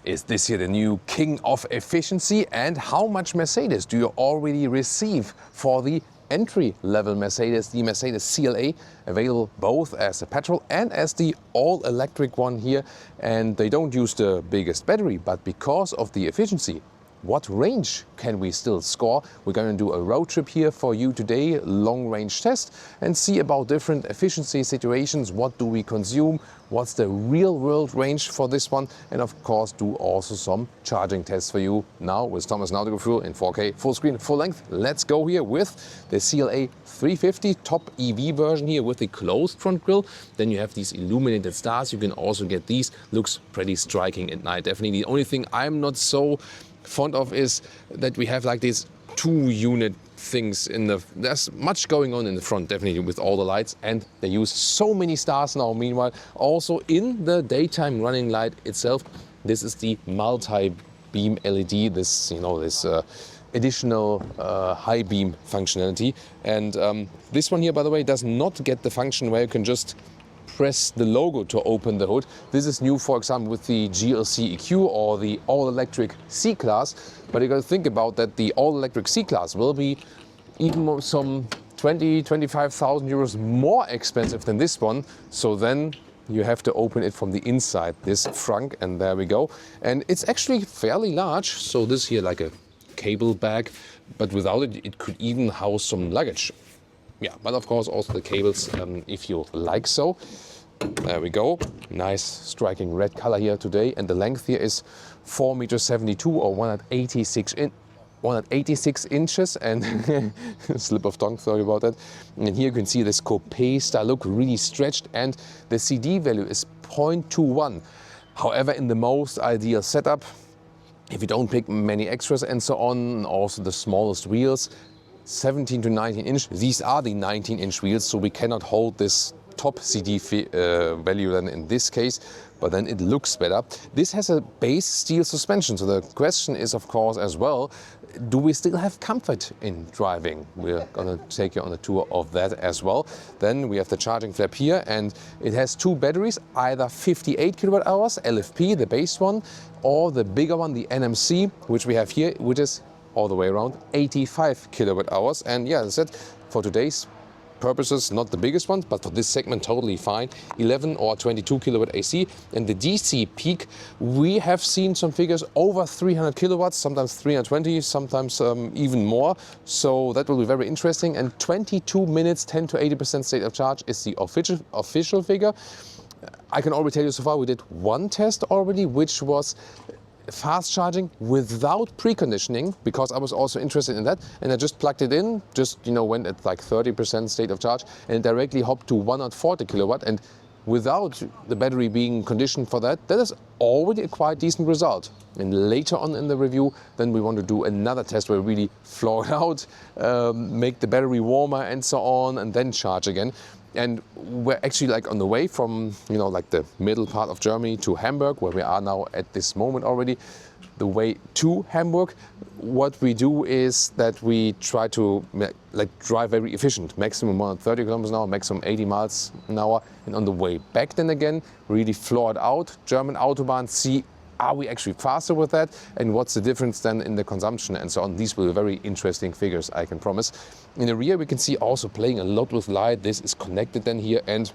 Is this here the new king of efficiency? And how much Mercedes do you already receive for the entry-level Mercedes, the Mercedes CLA, available both as a petrol and as the all-electric one here? And they don't use the biggest battery, but because of the efficiency, what range can we still score? We're going to do a road trip here for you today, long range test, and see about different efficiency situations. What do we consume? What's the real world range for this one? And of course, do also some charging tests for you now with Thomas Nautical Fuel in 4K, full screen, full length. Let's go here with the CLA 350 top EV version here with the closed front grille. Then you have these illuminated stars. You can also get these. Looks pretty striking at night. Definitely the only thing I'm not so fond of is that we have like these 2-unit things in the, there's much going on in the front, definitely, with all the lights, and they use so many stars now. Meanwhile, also in the daytime running light itself, this is the multi-beam LED, this, you know, this additional high beam functionality. And this one here, by the way, does not get the function where you can just press the logo to open the hood. This is new, for example, with the GLC EQ or the all-electric C-Class. But you got to think about that the all-electric C-Class will be even some 20,000–25,000 euros more expensive than this one. So then you have to open it from the inside, this frunk, and there we go. And it's actually fairly large. So this here like a cable bag, but without it, it could even house some luggage. Yeah, but of course also the cables, if you like so. There we go. Nice striking red color here today. And the length here is 4.72 meters or 186 inches. And slip of tongue, sorry about that. And here you can see this coupe style look, really stretched. And the CD value is 0.21. However, in the most ideal setup, if you don't pick many extras and so on, also the smallest wheels, 17 to 19 inch. These are the 19-inch wheels, so we cannot hold this top CD value then in this case, but then it looks better. This has a base steel suspension, so the question is, of course, as well, do we still have comfort in driving? We're gonna take you on a tour of that as well. Then we have the charging flap here, and it has two batteries, either 58 kilowatt hours, LFP, the base one, or the bigger one, the NMC, which we have here, which is all the way around 85 kilowatt hours. And yeah, as I said, for today's purposes, not the biggest ones, but for this segment, totally fine. 11 or 22 kilowatt AC. And the DC peak, we have seen some figures over 300 kilowatts, sometimes 320, sometimes even more. So that will be very interesting. And 22 minutes, 10 to 80% state of charge is the official figure. I can already tell you so far, we did one test already, which was fast charging without preconditioning, because I was also interested in that, and I just plugged it in, just, you know, went at like 30% state of charge and directly hopped to 140 kilowatt, and without the battery being conditioned for that, that is already a quite decent result. And later on in the review, then we want to do another test where we really floor it out, make the battery warmer and so on, and then charge again. And we're actually like on the way from, you know, like the middle part of Germany to Hamburg, where we are now at this moment already. The way to Hamburg, what we do is that we try to like drive very efficient, maximum 130 kilometers an hour, maximum 80 miles an hour. And on the way back then again, really floor it out, German Autobahn, see, are we actually faster with that? And what's the difference then in the consumption and so on? These will be very interesting figures, I can promise. In the rear, we can see also playing a lot with light. This is connected then here, and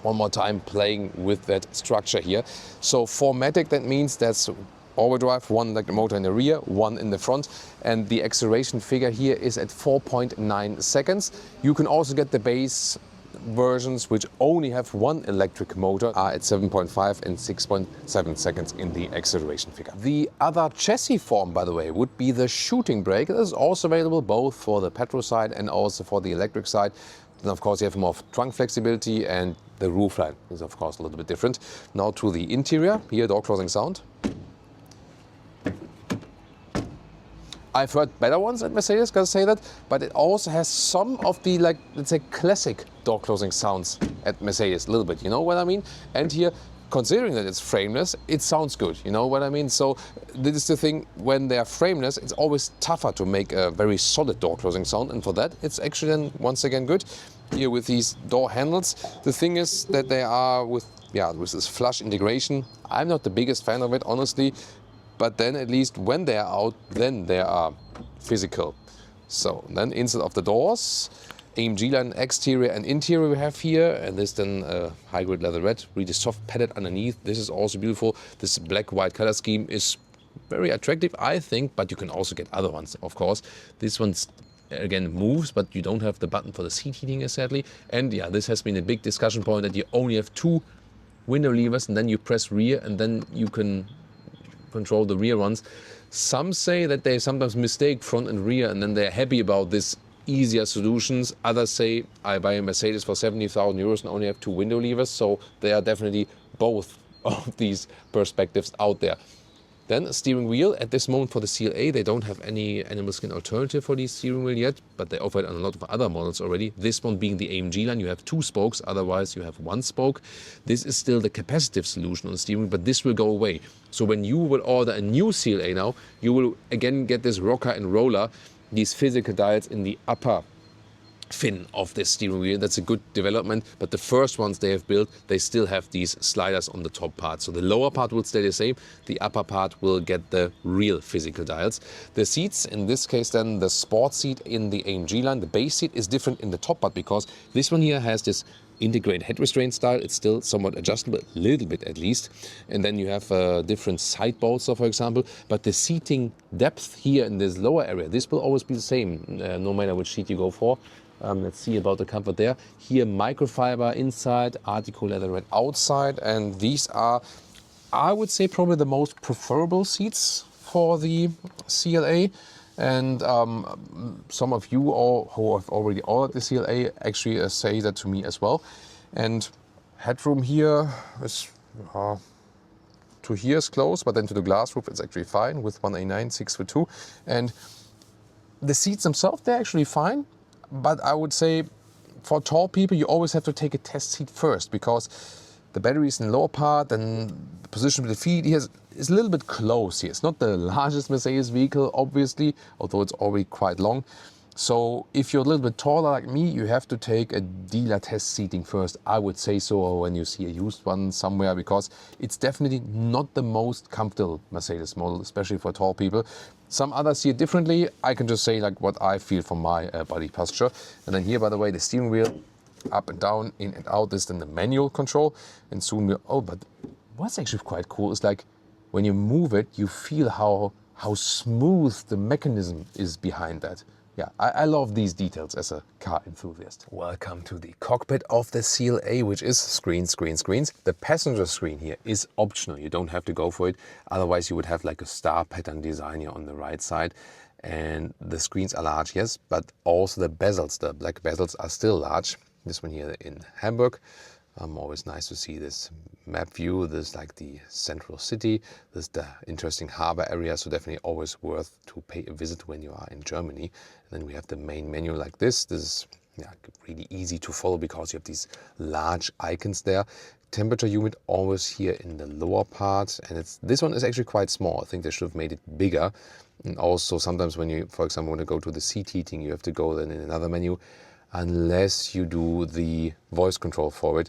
one more time playing with that structure here. So 4MATIC, that means that's all-wheel drive, one electric motor in the rear, one in the front. And the acceleration figure here is at 4.9 seconds. You can also get the base versions which only have one electric motor, are at 7.5 and 6.7 seconds in the acceleration figure. The other chassis form, by the way, would be the shooting brake. This is also available both for the petrol side and also for the electric side. And of course you have more trunk flexibility, and the roofline is of course a little bit different. Now to the interior, here door closing sound. I've heard better ones at Mercedes, gotta say that, but it also has some of the, like, let's say, classic door closing sounds at Mercedes, a little bit, you know what I mean? And here, considering that it's frameless, it sounds good, you know what I mean? So this is the thing, when they are frameless, it's always tougher to make a very solid door closing sound, and for that, it's actually then once again good. Here with these door handles, the thing is that they are with yeah, with this flush integration. I'm not the biggest fan of it, honestly, but then at least when they are out, then they are physical. So then instead of the doors, AMG line exterior and interior we have here, and this then high grade leather red, really soft padded underneath. This is also beautiful. This black-white color scheme is very attractive, I think, but you can also get other ones, of course. This one's again moves, but you don't have the button for the seat heating, sadly. And yeah, this has been a big discussion point that you only have 2 window levers, and then you press rear, and then you can control the rear ones. Some say that they sometimes mistake front and rear, and then they're happy about this easier solutions. Others say, I buy a Mercedes for 70,000 euros and only have 2 window levers. So there are definitely both of these perspectives out there. Then a steering wheel. At this moment for the CLA, they don't have any animal skin alternative for the steering wheel yet, but they offer it on a lot of other models already. This one being the AMG line, you have 2 spokes, otherwise you have 1 spoke. This is still the capacitive solution on the steering wheel, but this will go away. So when you will order a new CLA now, you will again get this rocker and roller, these physical dials in the upper fin of the steering wheel. That's a good development, but the first ones they have built, they still have these sliders on the top part. So the lower part will stay the same, the upper part will get the real physical dials. The seats, in this case then the sport seat in the AMG line, the base seat is different in the top part because this one here has this integrated head restraint style. It's still somewhat adjustable, a little bit at least. And then you have different side bolster, for example. But the seating depth here in this lower area, this will always be the same, no matter which seat you go for. Let's see about the comfort there. Here, microfiber inside, Artico leather red outside. And these are, I would say, probably the most preferable seats for the CLA. And some of you all who have already ordered the CLA actually say that to me as well. And headroom here is to here is close, but then to the glass roof it's actually fine with 189, 6'2". And the seats themselves, they're actually fine. But I would say for tall people, you always have to take a test seat first because the battery is in the lower part and the position of the feet here is a little bit close here. It's not the largest Mercedes vehicle, obviously, although it's already quite long. So if you're a little bit taller like me, you have to take a dealer test seating first. I would say so, or when you see a used one somewhere, because it's definitely not the most comfortable Mercedes model, especially for tall people. Some others see it differently. I can just say like what I feel from my body posture. And then here, by the way, the steering wheel up and down, in and out. This is then the manual control. And soon but what's actually quite cool is like when you move it, you feel how smooth the mechanism is behind that. Yeah, I love these details as a car enthusiast. Welcome to the cockpit of the CLA, which is screens. The passenger screen here is optional. You don't have to go for it. Otherwise, you would have like a star pattern design here on the right side. And the screens are large, yes, but also the bezels, the black bezels are still large. This one here in Hamburg. Always nice to see this map view. This is like the central city. This is the interesting harbor area, so definitely always worth to pay a visit when you are in Germany. And then we have the main menu like this. This is really easy to follow because you have these large icons there. Temperature unit always here in the lower part, and this one is actually quite small. I think they should have made it bigger. And also sometimes when you, for example, want to go to the seat heating, you have to go then in another menu, unless you do the voice control for it,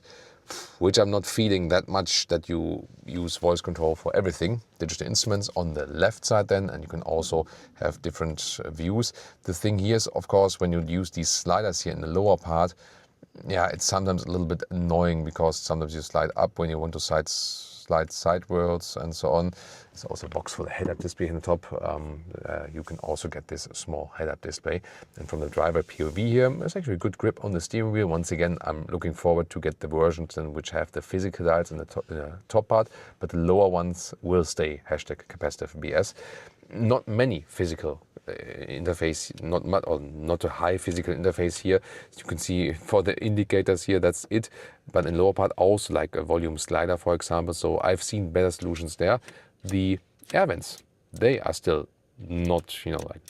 which I'm not feeling that much that you use voice control for everything. Digital instruments on the left side then, and you can also have different views. The thing here is, of course, when you use these sliders here in the lower part, yeah, it's sometimes a little bit annoying because sometimes you slide up when you want to slide sidewards and so on. There's also a box for the head-up display in the top. You can also get this small head-up display. And from the driver POV here, there's actually a good grip on the steering wheel. Once again, I'm looking forward to get the versions which have the physical dials in the top part, but the lower ones will stay #capacitive BS. Not many physical interface, not a high physical interface here. As you can see for the indicators here, that's it. But in lower part also like a volume slider, for example. So I've seen better solutions there. The air vents, they are still not, like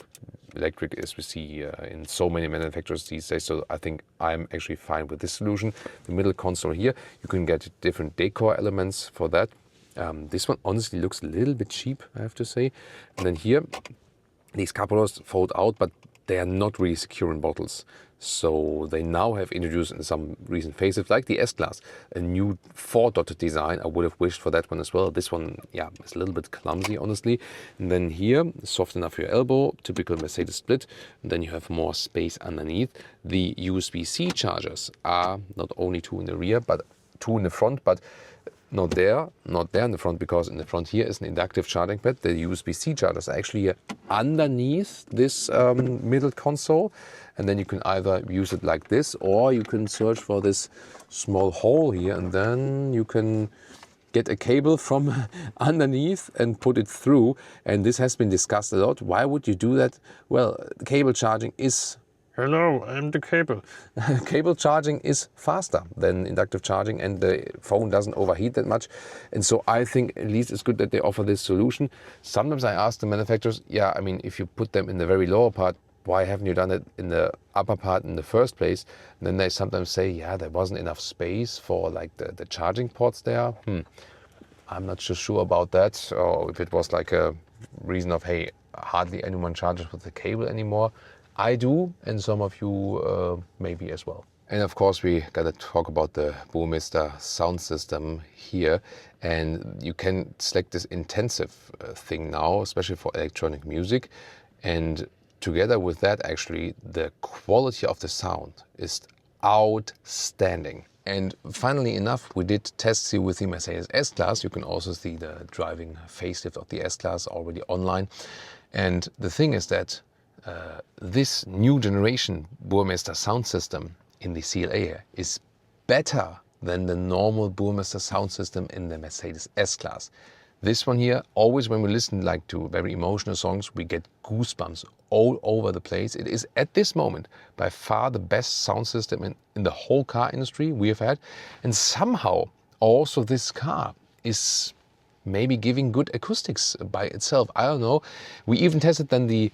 electric as we see in so many manufacturers these days. So I think I'm actually fine with this solution. The middle console here, you can get different decor elements for that. This one honestly looks a little bit cheap, I have to say. And then here, these cup holders fold out, but they are not really secure in bottles. So they now have introduced in some recent facelifts, like the S-Class, a new 4-dotted design. I would have wished for that one as well. This one, yeah, is a little bit clumsy, honestly. And then here, soft enough for your elbow, typical Mercedes split. And then you have more space underneath. The USB-C chargers are not only 2 in the rear, but 2 in the front, but not there in the front, because in the front here is an inductive charging pad. The USB-C chargers are actually underneath this middle console, and then you can either use it like this, or you can search for this small hole here, and then you can get a cable from underneath and put it through. And this has been discussed a lot. Why would you do that? Well, cable charging is... Hello, I'm the cable. Cable charging is faster than inductive charging, and the phone doesn't overheat that much. And so I think at least it's good that they offer this solution. Sometimes I ask the manufacturers, yeah, I mean, if you put them in the very lower part, why haven't you done it in the upper part in the first place? And then they sometimes say, yeah, there wasn't enough space for like the charging ports there. I'm not so sure about that. Or if it was like a reason of, hey, hardly anyone charges with the cable anymore. I do, and some of you maybe as well. And of course, we gotta talk about the Burmester sound system here. And you can select this intensive thing now, especially for electronic music. And together with that, actually, the quality of the sound is outstanding. And funnily enough, we did tests here with the Mercedes S-Class. You can also see the driving facelift of the S-Class already online. And the thing is that this new generation Burmester sound system in the CLA is better than the normal Burmester sound system in the Mercedes S-Class. This one here, always when we listen like to very emotional songs, we get goosebumps all over the place. It is at this moment by far the best sound system in the whole car industry we have had. And somehow also this car is maybe giving good acoustics by itself. I don't know. We even tested then the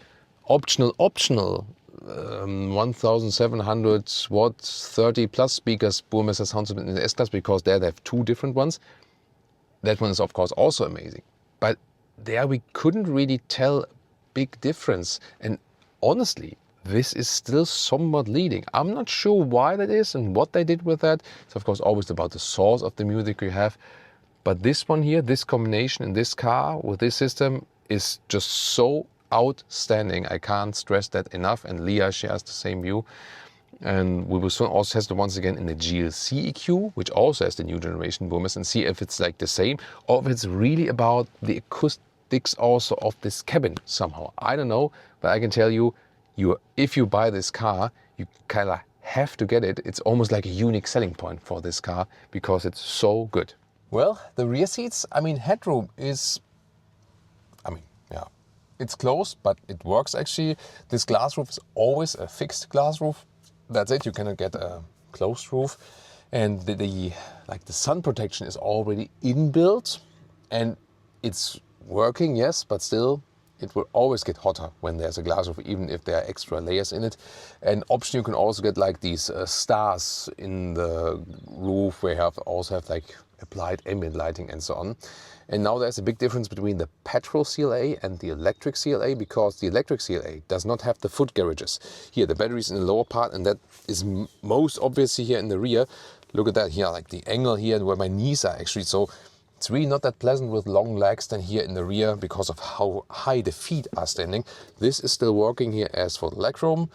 optional 1700 watt 30 plus speakers Burmester sound system in the S-Class, because there they have 2 different ones. That one is of course also amazing, but there we couldn't really tell a big difference. And honestly, this is still somewhat leading. I'm not sure why that is and what they did with that. It's of course always about the source of the music you have, but this one here, this combination in this car with this system is just so outstanding. I can't stress that enough, and Leah shares the same view. And we will soon also test it once again in the GLC EQ, which also has the new generation Burmester, and see if it's like the same, or if it's really about the acoustics also of this cabin somehow. I don't know, but I can tell you, if you buy this car, you kind of have to get it. It's almost like a unique selling point for this car, because it's so good. Well, the rear seats, I mean, headroom is, yeah, it's close, but it works actually. This glass roof is always a fixed glass roof. That's it, you cannot get a closed roof. And the sun protection is already inbuilt, and it's working, yes, but still it will always get hotter when there's a glass roof, even if there are extra layers in it. And option, you can also get like these stars in the roof, where you also have like applied ambient lighting and so on. And now there's a big difference between the petrol CLA and the electric CLA, because the electric CLA does not have the foot garages. Here, the battery is in the lower part, and that is most obviously here in the rear. Look at that here, like the angle here where my knees are actually. So it's really not that pleasant with long legs than here in the rear, because of how high the feet are standing. This is still working here as for the legroom.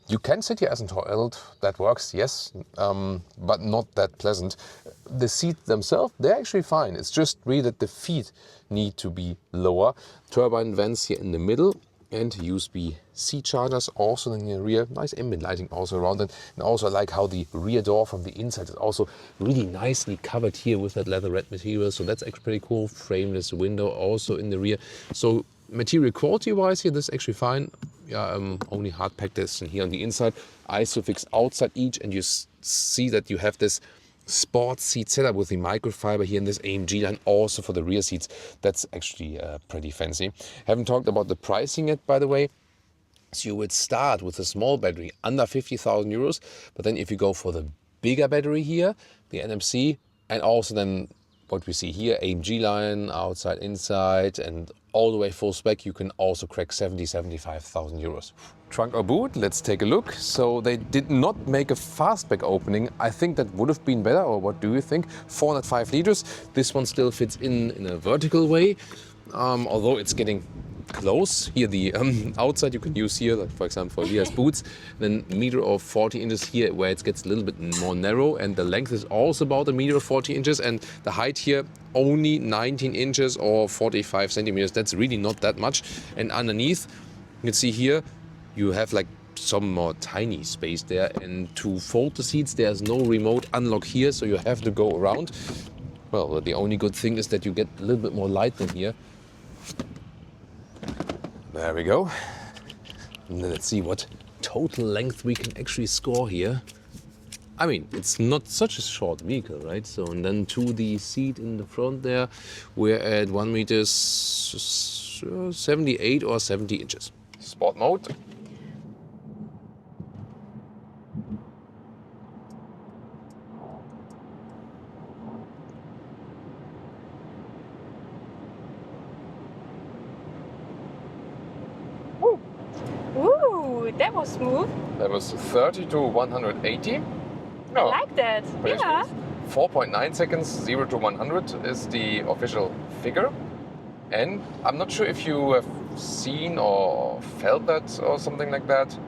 You can sit here as a toilet, that works, yes, but not that pleasant. The seats themselves, they're actually fine. It's just really that the feet need to be lower. Turbine vents here in the middle, and USB-C chargers also in the rear. Nice ambient lighting also around it. And also I like how the rear door from the inside is also really nicely covered here with that leather red material. So that's actually pretty cool. Frameless window also in the rear. So material quality wise here, this is actually fine. Yeah, only hard packed is here on the inside. Isofix outside each, and you see that you have this sport seat setup with the microfiber here in this AMG line also for the rear seats. That's actually pretty fancy. Haven't talked about the pricing yet, by the way. So you would start with a small battery under 50,000 euros, but then if you go for the bigger battery here, the NMC, and also then what we see here, AMG line, outside, inside, and all the way full spec, you can also crack 75,000 euros. Trunk or boot, let's take a look. So they did not make a fastback opening. I think that would have been better, or what do you think? 405 liters. This one still fits in a vertical way, although it's getting close. Here the outside you can use here, like for example for Leah's boots, then 1.40 meters here where it gets a little bit more narrow, and the length is also about 1.40 meters, and the height here only 19 inches or 45 centimeters. That's really not that much. And underneath you can see here you have like some more tiny space there, and to fold the seats there's no remote unlock here, so you have to go around. Well, the only good thing is that you get a little bit more light than here. There we go. And then let's see what total length we can actually score here. I mean, it's not such a short vehicle, right? So, and then to the seat in the front there, we're at 1 meter 78 or 70 inches. Sport mode. Ooh, that was smooth. That was 30 to 180. I like that. Yeah. 4.9 seconds, 0 to 100 is the official figure. And I'm not sure if you have seen or felt that or something like that.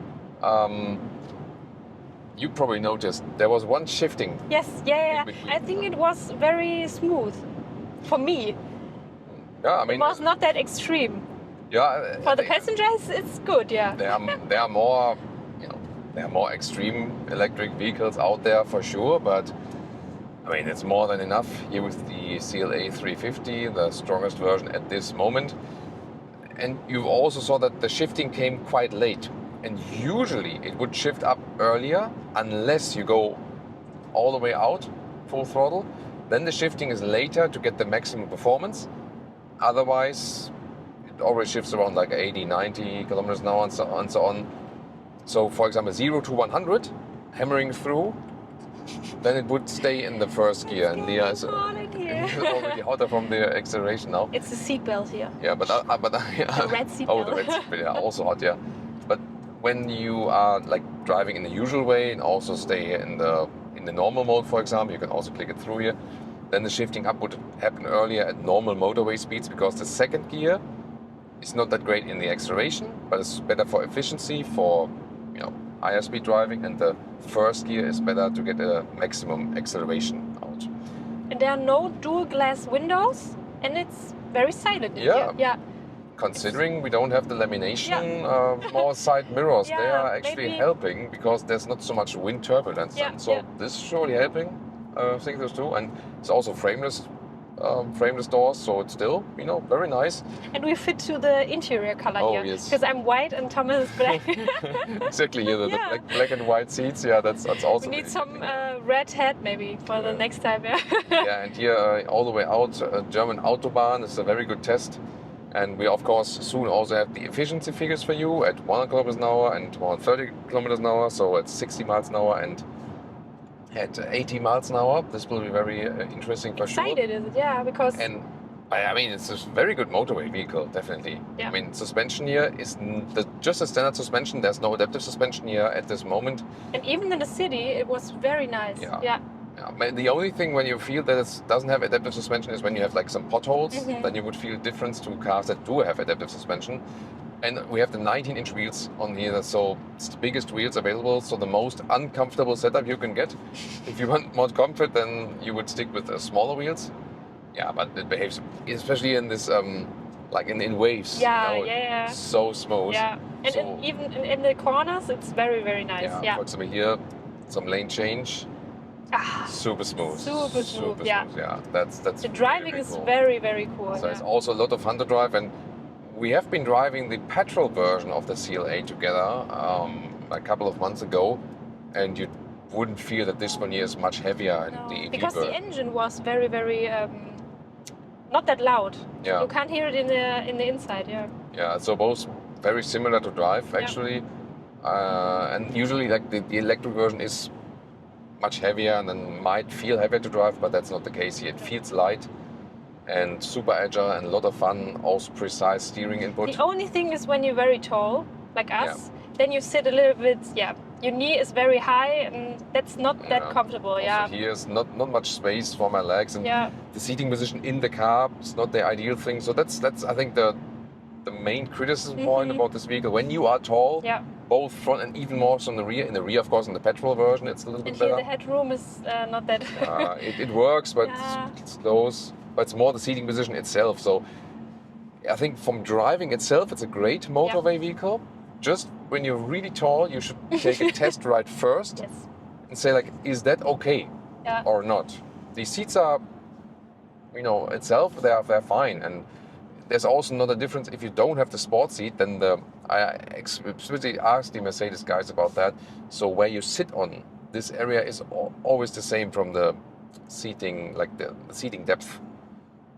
You probably noticed there was one shifting. Yes, yeah. I think it was very smooth for me. Yeah, I mean, it was not that extreme. Yeah, for the passengers, it's good. Yeah. There are more, there are more extreme electric vehicles out there for sure, but I mean it's more than enough here with the CLA 350, the strongest version at this moment. And you also saw that the shifting came quite late, and usually it would shift up earlier unless you go all the way out full throttle. Then the shifting is later to get the maximum performance. Otherwise it always shifts around like 80, 90 kilometers an hour and so on. So for example 0 to 100 hammering through, then it would stay in the first gear, and Leah is already hotter from the acceleration now. It's the seatbelt here. Yeah, but the red seatbelt. Oh, the red seatbelt, yeah, also hot, yeah. But when you are like driving in the usual way and also stay in the normal mode, for example, you can also click it through here. Then the shifting up would happen earlier at normal motorway speeds, because the second gear is not that great in the acceleration, but it's better for efficiency, for higher speed driving, and the first gear is better to get a maximum acceleration out. And there are no dual glass windows, and it's very silent in here. Yeah. Considering we don't have the lamination, more side mirrors, they are actually helping, because there's not so much wind turbulence. So this is surely helping. I think there's two, and it's also frameless doors, so it's still very nice. And we fit to the interior color here. Yes. Because I'm white and Thomas is black. Exactly, the black and white seats. Yeah, that's also. We need some red hat maybe for the next time. Yeah, and here all the way out, German Autobahn is a very good test. And we of course soon also have the efficiency figures for you at 100 kilometers an hour and 130 kilometers an hour, so at 60 miles an hour and at 80 miles an hour. This will be very interesting for sure. Excited, is it? Yeah, because... And I mean, it's a very good motorway vehicle, definitely. Yeah. I mean, suspension here is just a standard suspension. There's no adaptive suspension here at this moment. And even in the city, it was very nice. Yeah. The only thing when you feel that it doesn't have adaptive suspension is when you have like some potholes. Mm-hmm. Then you would feel a difference to cars that do have adaptive suspension. And we have the 19-inch wheels on here, so it's the biggest wheels available, so the most uncomfortable setup you can get. If you want more comfort, then you would stick with smaller wheels. Yeah, but it behaves, especially in this, like in waves. Yeah. So smooth. Yeah, and even in the corners, it's very, very nice. Yeah. For example, here, some lane change. Super smooth. Super smooth. Yeah, that's the driving really cool. Is very, very cool. So it's also a lot of fun to drive, and we have been driving the petrol version of the CLA together a couple of months ago, and you wouldn't feel that this one here is much heavier. No, because the engine was very, very not that loud. Yeah. You can't hear it in the inside. Yeah. So both very similar to drive actually, and usually like the electric version is much heavier and then might feel heavier to drive, but that's not the case here. It feels light. and super agile and a lot of fun, also precise steering input. The only thing is when you're very tall, like us, then you sit a little bit, your knee is very high and that's not that comfortable, also here's not much space for my legs, and the seating position in the car is not the ideal thing. So that's I think the main criticism point about this vehicle. When you are tall, both front and even more so in the rear. In the rear, of course, in the petrol version, it's a little bit better. And here the headroom is not that... it works, but it's close. But it's more the seating position itself. So I think from driving itself, it's a great motorway vehicle. Just when you're really tall, you should take a test ride first and say, like, is that okay or not? These seats are, itself, they're fine. And there's also not a difference if you don't have the sport seat, then I explicitly asked the Mercedes guys about that. So where you sit on, this area is always the same from the seating, like the seating depth,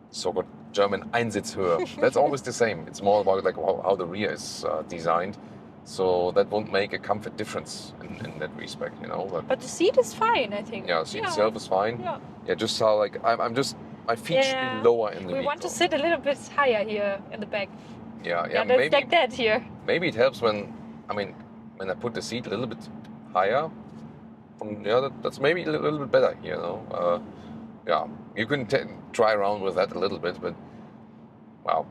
so-called German Einsitzhöhe. That's always the same. It's more about like how the rear is designed. So that won't make a comfort difference in that respect, But the seat is fine, I think. Yeah, the seat itself is fine. Yeah, just how like my feet should be lower in the vehicle. We want to sit a little bit higher here in the back. Yeah, that's maybe like that here. Maybe it helps when I put the seat a little bit higher. That's maybe a little bit better, you can try around with that a little bit, but wow,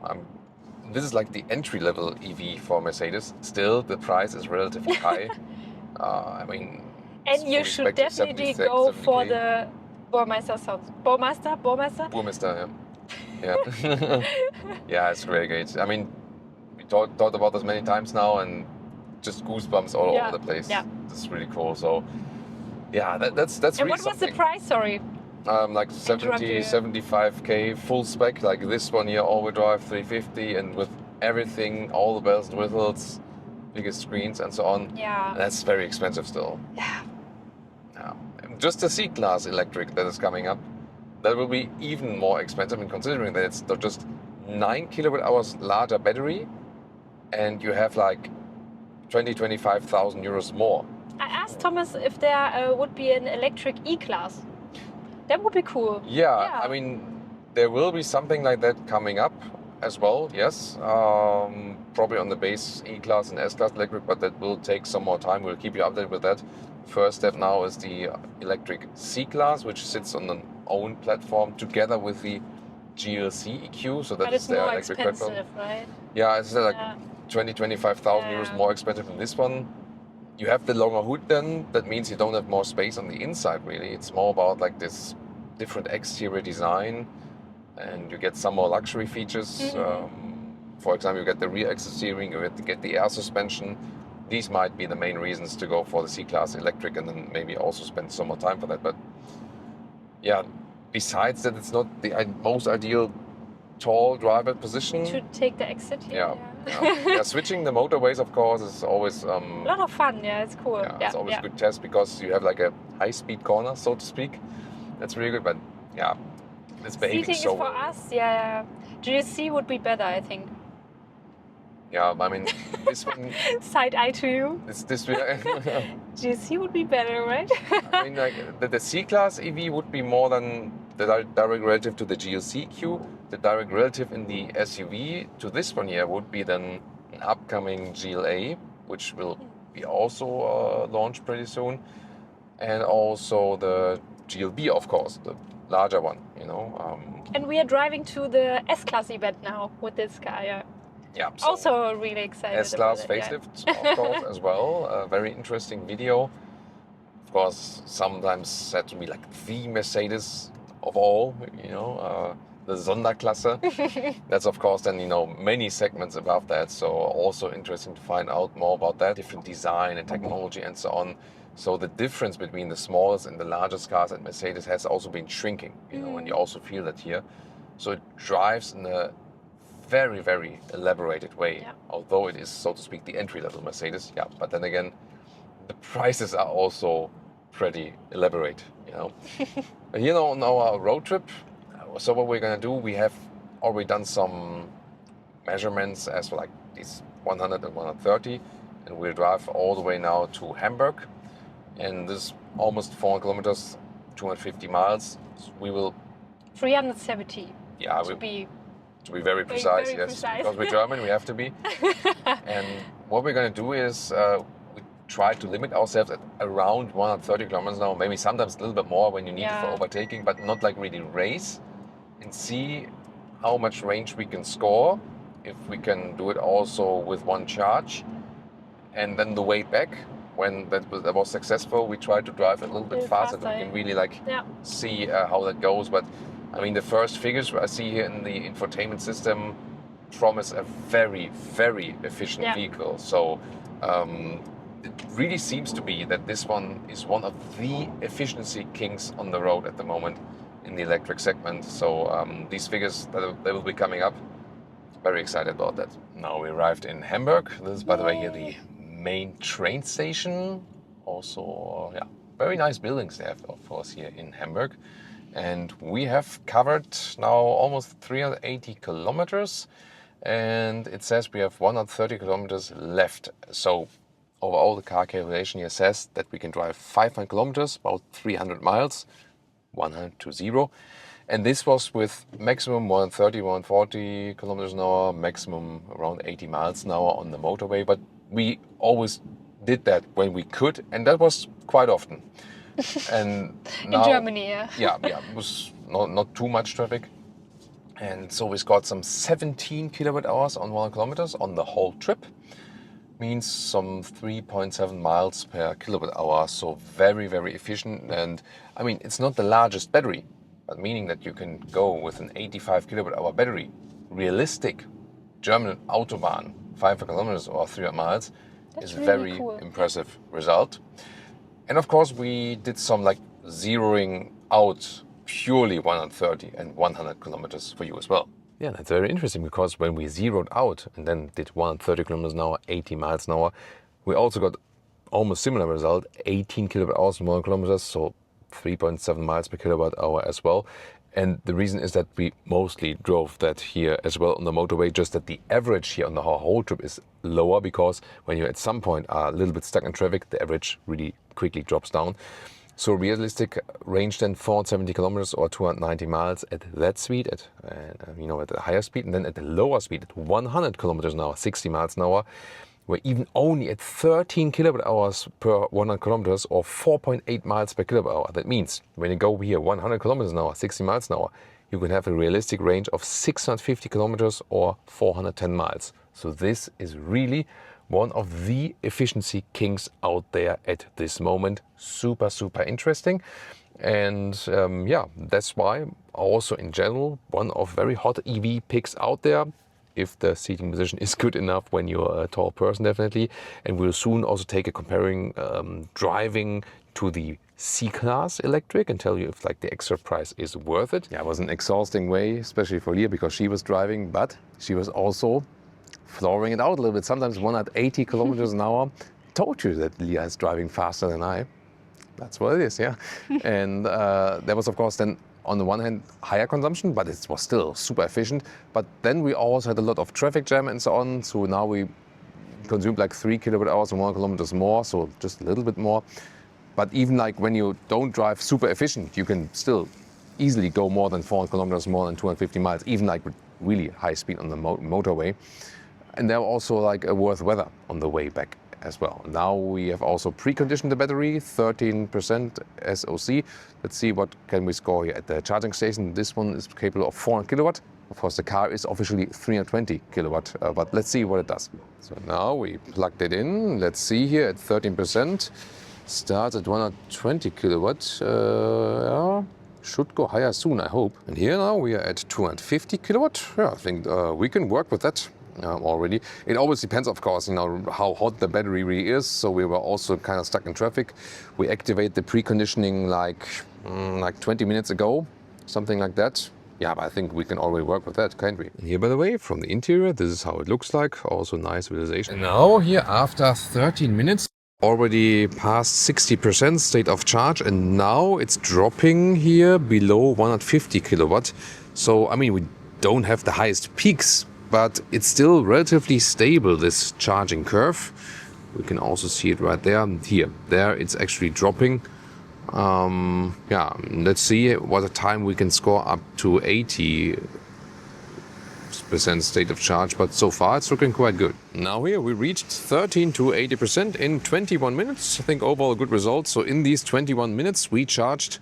this is like the entry-level EV for Mercedes. Still, the price is relatively high. And you should definitely go for the Burmeister sounds. Burmeister? Burmeister, yeah. Yeah, it's really great. We talked about this many times now, and just goosebumps all over the place. Yeah. It's really cool. So, yeah, that's really And what was the price, sorry? Like 75k full spec, like this one here, all-wheel drive 350, and with everything, all the bells and whistles, biggest screens and so on. Yeah. And that's very expensive still. Yeah. Just the C-Class electric that is coming up, that will be even more expensive. Considering that it's just 9 kilowatt hours larger battery, and you have like 25,000 euros more. I asked Thomas if there would be an electric E-Class. That would be cool. Yeah, there will be something like that coming up as well, yes. Probably on the base E-Class and S-Class electric, but that will take some more time. We'll keep you updated with that. First step now is the electric C-Class, which sits on an own platform together with the GLC EQ. So that is their electric platform. Right? Yeah, it's like 25,000 euros more expensive than this one. You have the longer hood then. That means you don't have more space on the inside, really. It's more about like this different exterior design, and you get some more luxury features. For example, you get the rear exit steering, you get the air suspension. These might be the main reasons to go for the C-Class electric, and then maybe also spend some more time for that. But yeah, besides that, it's not the most ideal tall driver position. To take the exit here. Yeah, switching the motorways, of course, is always a lot of fun. Yeah, it's cool. Yeah, it's always a good test because you have like a high-speed corner, so to speak. That's really good. But yeah, it's behaving Seating so is for well. us. Yeah, GSC would be better, I think. Yeah, this one. Side eye to you. This GSC would be better, right? Like the C-Class EV would be more than the direct relative to the GLC EQ. The direct relative in the SUV to this one here would be then an upcoming GLA, which will be also launched pretty soon, and also the GLB, of course, the larger one. And we are driving to the S-Class event now with this car. Yeah. So also really excited. S-Class facelift, of course, as well. A very interesting video. Of course, sometimes said to be like the Mercedes of all. The Sonderklasse. That's of course then many segments above that. So also interesting to find out more about that, different design and technology and so on. So the difference between the smallest and the largest cars at Mercedes has also been shrinking. And you also feel that here. So it drives in a very, very elaborated way, although it is, so to speak, the entry-level Mercedes. Yeah, but then again, the prices are also pretty elaborate. On our road trip, so what we're gonna do, we have already done some measurements as for like these 100 and 130, and we'll drive all the way now to Hamburg, and this is almost 400 kilometers, 250 miles. We will 370. Yeah, to be very precise, very yes. precise. Because we're German, we have to be. And what we're going to do is we try to limit ourselves at around 130 kilometers an hour, maybe sometimes a little bit more when you need it for overtaking, but not like really race, and see how much range we can score, if we can do it also with one charge. And then the way back, when that was successful, we try to drive a little bit faster, so we can really see how that goes. But I mean, the first figures I see here in the infotainment system promise a very, very efficient vehicle. So it really seems to be that this one is one of the efficiency kings on the road at the moment in the electric segment. So these figures, they will be coming up. Very excited about that. Now we arrived in Hamburg. This is, by the way, here the main train station. Also, very nice buildings they have, of course, here in Hamburg. And we have covered now almost 380 kilometers. And it says we have 130 kilometers left. So overall, the car calculation here says that we can drive 500 kilometers, about 300 miles, 100 to 0. And this was with maximum 130, 140 kilometers an hour, maximum around 80 miles an hour on the motorway. But we always did that when we could, and that was quite often. And now, in Germany, it was not too much traffic. And so we scored some 17 kilowatt hours on 100 kilometers on the whole trip. Means some 3.7 miles per kilowatt hour. So very, very efficient. And I mean, it's not the largest battery, but meaning that you can go with an 85 kilowatt hour battery. Realistic German Autobahn, 500 kilometers or 300 miles is a very impressive result. And of course, we did some zeroing out purely 130 and 100 kilometers for you as well. Yeah, that's very interesting, because when we zeroed out and then did 130 kilometers an hour, 80 miles an hour, we also got almost similar result, 18 kilowatt hours, 100 kilometers, so 3.7 miles per kilowatt hour as well. And the reason is that we mostly drove that here as well on the motorway, just that the average here on the whole trip is lower, because when you at some point are a little bit stuck in traffic, the average really quickly drops down. So realistic range then 470 kilometers or 290 miles at that speed, at the higher speed, and then at the lower speed at 100 kilometers an hour, 60 miles an hour, we're even only at 13 kilowatt hours per 100 kilometers or 4.8 miles per kilowatt hour. That means when you go here 100 kilometers an hour, 60 miles an hour, you can have a realistic range of 650 kilometers or 410 miles. So this is really one of the efficiency kings out there at this moment. Super, super interesting. And that's why also in general, one of very hot EV picks out there, if the seating position is good enough when you're a tall person, definitely. And we'll soon also take a comparing driving to the C-Class electric and tell you if the extra price is worth it. Yeah, it was an exhausting way, especially for Leah, because she was driving, but she was also flooring it out a little bit. Sometimes 180 kilometers an hour. Told you that Leah is driving faster than I. That's what it is, yeah. And there was, of course, then on the one hand, higher consumption, but it was still super efficient. But then we also had a lot of traffic jam and so on. So now we consumed 3 kilowatt hours and 1 kilometers more, so just a little bit more. But even when you don't drive super efficient, you can still easily go more than 400 kilometers, more than 250 miles, even with really high speed on the motorway. And there were also a worse weather on the way back as well. Now we have also preconditioned the battery, 13% SOC. Let's see what can we score here at the charging station. This one is capable of 400 kilowatt. Of course, the car is officially 320 kilowatt, but let's see what it does. So now we plugged it in. Let's see here at 13%. Starts at 120 kilowatt. Should go higher soon, I hope. And here now we are at 250 kilowatt. Yeah, I think we can work with that. Already. It always depends, of course, how hot the battery really is. So we were also kind of stuck in traffic. We activate the preconditioning like 20 minutes ago, something like that. Yeah, but I think we can already work with that, can't we? And here, by the way, from the interior, this is how it looks like. Also nice visualization. And now here, after 13 minutes, already past 60% state of charge, and now it's dropping here below 150 kilowatt. So, I mean, we don't have the highest peaks, but it's still relatively stable, this charging curve. We can also see it right there. There it's actually dropping. Let's see what a time we can score up to 80 50% state of charge, but so far it's looking quite good. Now here we reached 13 to 80% in 21 minutes. I think overall good results. So in these 21 minutes we charged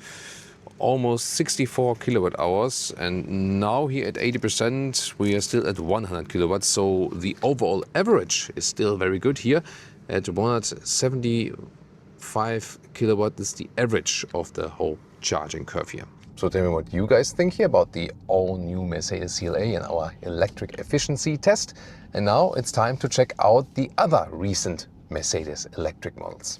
almost 64 kilowatt hours, and now here at 80% we are still at 100 kilowatts. So the overall average is still very good here at 175 kilowatt is the average of the whole charging curve here. So tell me what you guys think here about the all-new Mercedes CLA and our electric efficiency test. And now it's time to check out the other recent Mercedes electric models.